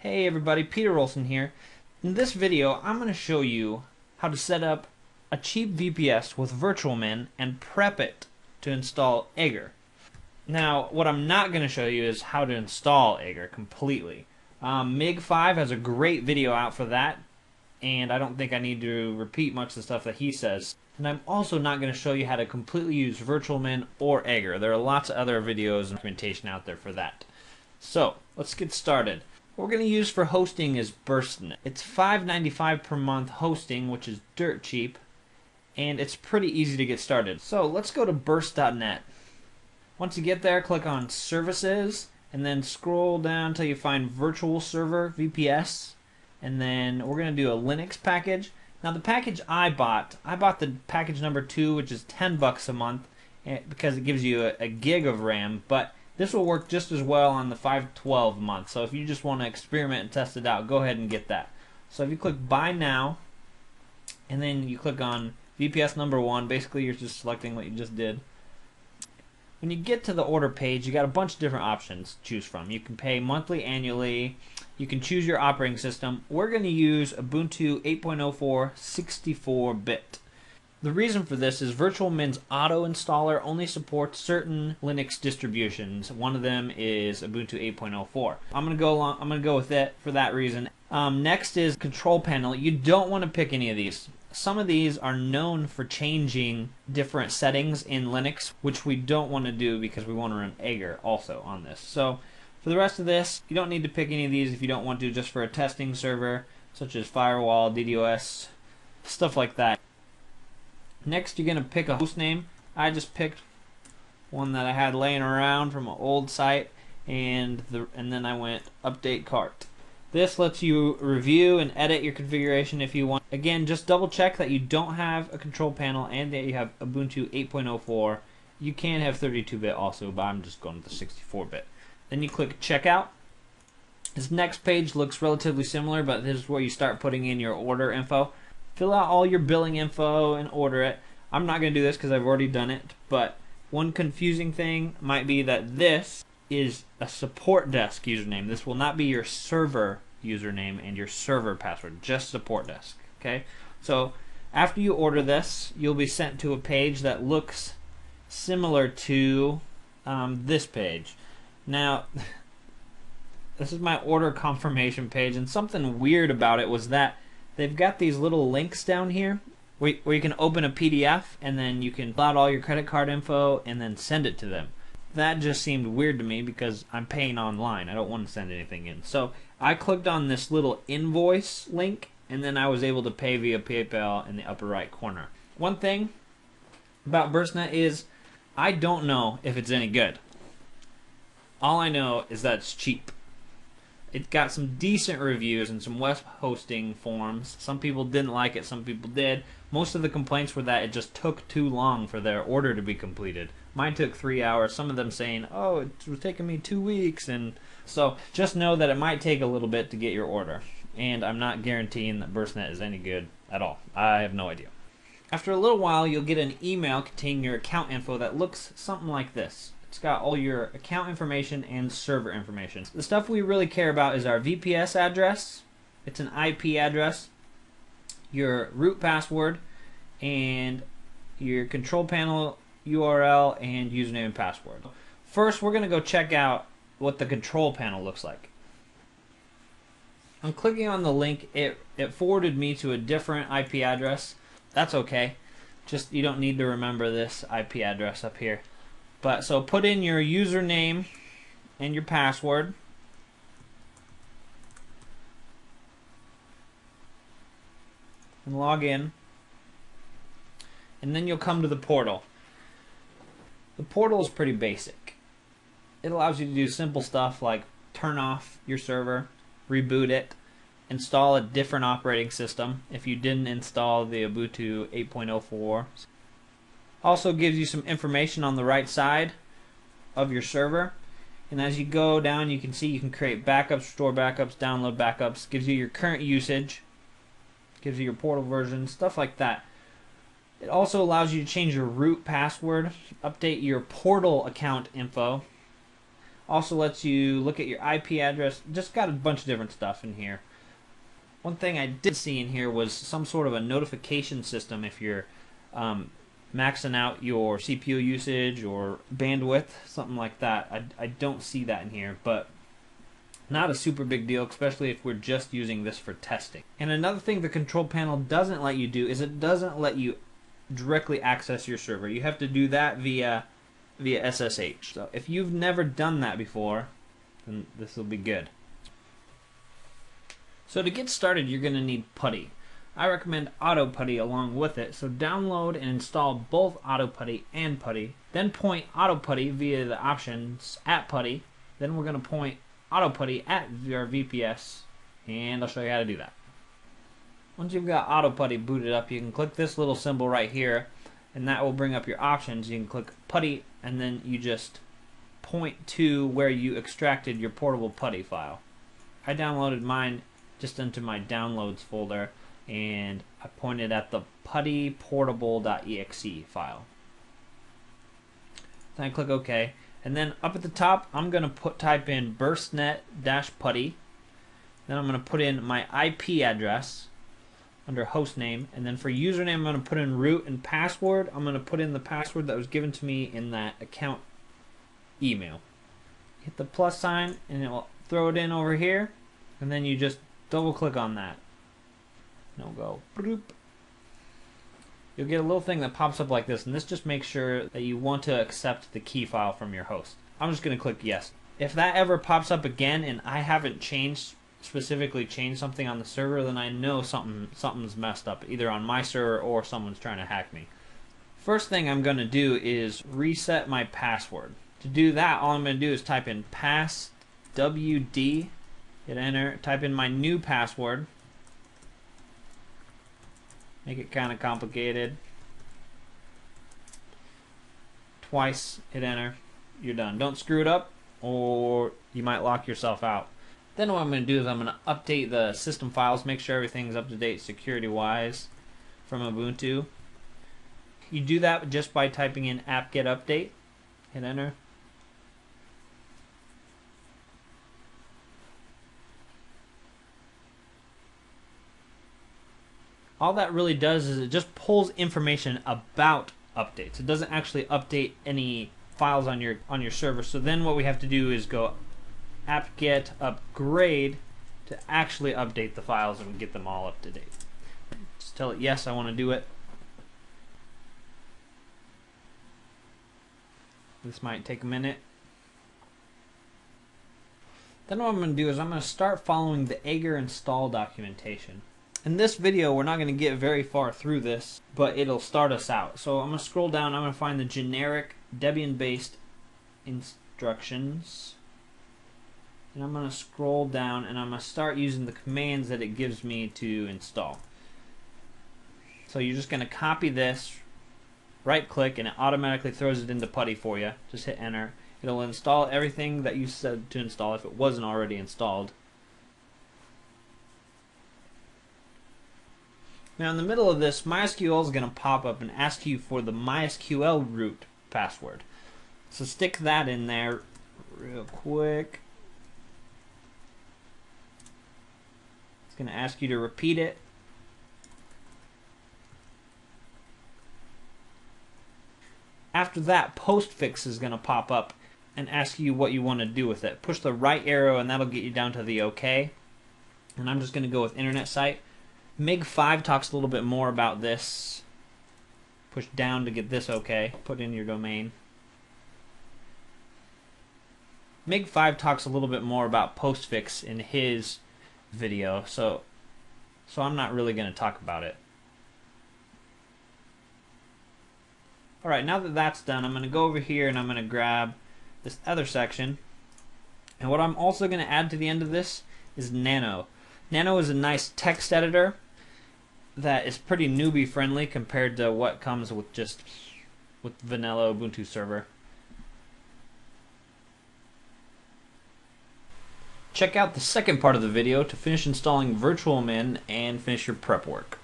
Hey everybody, Peter Olson here. In this video, I'm going to show you how to set up a cheap VPS with Virtualmin and prep it to install Aegir. Now, what I'm not going to show you is how to install Aegir completely. MIG5 has a great video out for that, and I don't think I need to repeat much of the stuff that he says. And I'm also not going to show you how to completely use Virtualmin or Aegir. There are lots of other videos and documentation out there for that. So, let's get started. What we're going to use for hosting is BurstNet. It's $5.95 per month hosting, which is dirt cheap, and it's pretty easy to get started. So let's go to burst.net. Once you get there, click on Services, and then scroll down until you find Virtual Server, VPS, and then we're going to do a Linux package. Now the package I bought the package number 2, which is $10 a month, because it gives you a gig of RAM, but this will work just as well on the 512 month. So if you just want to experiment and test it out, go ahead and get that. So if you click Buy Now, and then you click on VPS number 1, basically you're just selecting what you just did. When you get to the order page, you got a bunch of different options to choose from. You can pay monthly, annually. You can choose your operating system. We're going to use Ubuntu 8.04 64-bit. The reason for this is Virtualmin's auto installer only supports certain Linux distributions. One of them is Ubuntu 8.04. I'm gonna go with it for that reason. Next is control panel. You don't want to pick any of these. Some of these are known for changing different settings in Linux, which we don't want to do because we want to run Aegir also on this. So for the rest of this, you don't need to pick any of these if you don't want to, just for a testing server, such as firewall, DDoS, stuff like that. Next, you're going to pick a host name. I just picked one that I had laying around from an old site, and then I went update cart. This lets you review and edit your configuration if you want. Again, just double check that you don't have a control panel and that you have Ubuntu 8.04. You can have 32-bit also, but I'm just going with the 64-bit. Then you click checkout. This next page looks relatively similar, but this is where you start putting in your order info. Fill out all your billing info and order it. I'm not going to do this because I've already done it, but one confusing thing might be that this is a support desk username. This will not be your server username and your server password, just support desk. Okay? So after you order this, you'll be sent to a page that looks similar to this page. Now, this is my order confirmation page, and something weird about it was that they've got these little links down here where you can open a PDF and then you can fill out all your credit card info and then send it to them. That just seemed weird to me because I'm paying online. I don't want to send anything in. So I clicked on this little invoice link and then I was able to pay via PayPal in the upper right corner. One thing about BurstNet is I don't know if it's any good. All I know is that it's cheap. It got some decent reviews and some web hosting forums. Some people didn't like it, some people did. Most of the complaints were that it just took too long for their order to be completed. Mine took 3 hours, some of them saying, oh, it was taking me 2 weeks. And so just know that it might take a little bit to get your order. And I'm not guaranteeing that BurstNet is any good at all. I have no idea. After a little while, you'll get an email containing your account info that looks something like this. It's got all your account information and server information. The stuff we really care about is our VPS address. It's an IP address, your root password, and your control panel URL and username and password. First, we're going to go check out what the control panel looks like. I'm clicking on the link. It forwarded me to a different IP address. That's okay. Just you don't need to remember this IP address up here. But so put in your username and your password. And log in. And then you'll come to the portal. The portal is pretty basic. It allows you to do simple stuff like turn off your server, reboot it, install a different operating system if you didn't install the Ubuntu 8.04. Also gives you some information on the right side of your server, and as you go down you can see you can create backups, store backups, download backups, gives you your current usage, gives you your portal version, stuff like that. It also allows you to change your root password, update your portal account info, Also lets you look at your IP address. Just got a bunch of different stuff in here. One thing I did see in here was some sort of a notification system if you're maxing out your CPU usage or bandwidth, something like that. I don't see that in here, but not a super big deal, especially if we're just using this for testing. And another thing the control panel doesn't let you do is it doesn't let you directly access your server. You have to do that via SSH. So if you've never done that before, then this will be good. So to get started, you're going to need PuTTY. I recommend Auto PuTTY along with it, so download and install both Auto PuTTY and PuTTY. Then point Auto PuTTY via the options at PuTTY. Then we're going to point Auto PuTTY at your VPS, and I'll show you how to do that. Once you've got Auto PuTTY booted up, you can click this little symbol right here, and that will bring up your options. You can click PuTTY, and then you just point to where you extracted your portable PuTTY file. I downloaded mine just into my downloads folder, and I pointed at the puttyportable.exe file. Then I click OK, and then up at the top I'm going to type in burstnet-putty. Then I'm going to put in my IP address under hostname, and then for username I'm going to put in root, and password I'm going to put in the password that was given to me in that account email. Hit the plus sign and it will throw it in over here, and then you just double click on that. And it'll go bloop. You'll get a little thing that pops up like this, and this just makes sure that you want to accept the key file from your host. I'm just going to click yes. If that ever pops up again and I haven't specifically changed something on the server, then I know something's messed up, either on my server or someone's trying to hack me. First thing I'm going to do is reset my password. To do that, all I'm going to do is type in passwd, hit enter, type in my new password. Make it kind of complicated. Twice, hit enter. You're done. Don't screw it up or you might lock yourself out. Then what I'm going to do is I'm going to update the system files, make sure everything's up to date security wise from Ubuntu. You do that just by typing in apt-get update. Hit enter. All that really does is it just pulls information about updates. It doesn't actually update any files on your server. So then what we have to do is go apt-get upgrade to actually update the files and get them all up to date. Just tell it yes, I want to do it. This might take a minute. Then what I'm going to do is I'm going to start following the Aegir install documentation. In this video, we're not going to get very far through this, but it'll start us out. So I'm going to scroll down. I'm going to find the generic Debian-based instructions. And I'm going to scroll down, and I'm going to start using the commands that it gives me to install. So you're just going to copy this, right-click, and it automatically throws it into PuTTY for you. Just hit enter. It'll install everything that you said to install if it wasn't already installed. Now in the middle of this, MySQL is going to pop up and ask you for the MySQL root password. So stick that in there real quick. It's going to ask you to repeat it. After that, postfix is going to pop up and ask you what you want to do with it. Push the right arrow and that'll get you down to the OK. And I'm just going to go with internet site. MIG5 talks a little bit more about this. Push down to get this OK. Put in your domain. MIG5 talks a little bit more about postfix in his video, so I'm not really going to talk about it. Alright, now that that's done, I'm going to go over here and I'm going to grab this other section. And what I'm also going to add to the end of this is Nano. Nano is a nice text editor that is pretty newbie friendly compared to what comes with with vanilla Ubuntu server. Check out the second part of the video to finish installing Virtualmin and finish your prep work.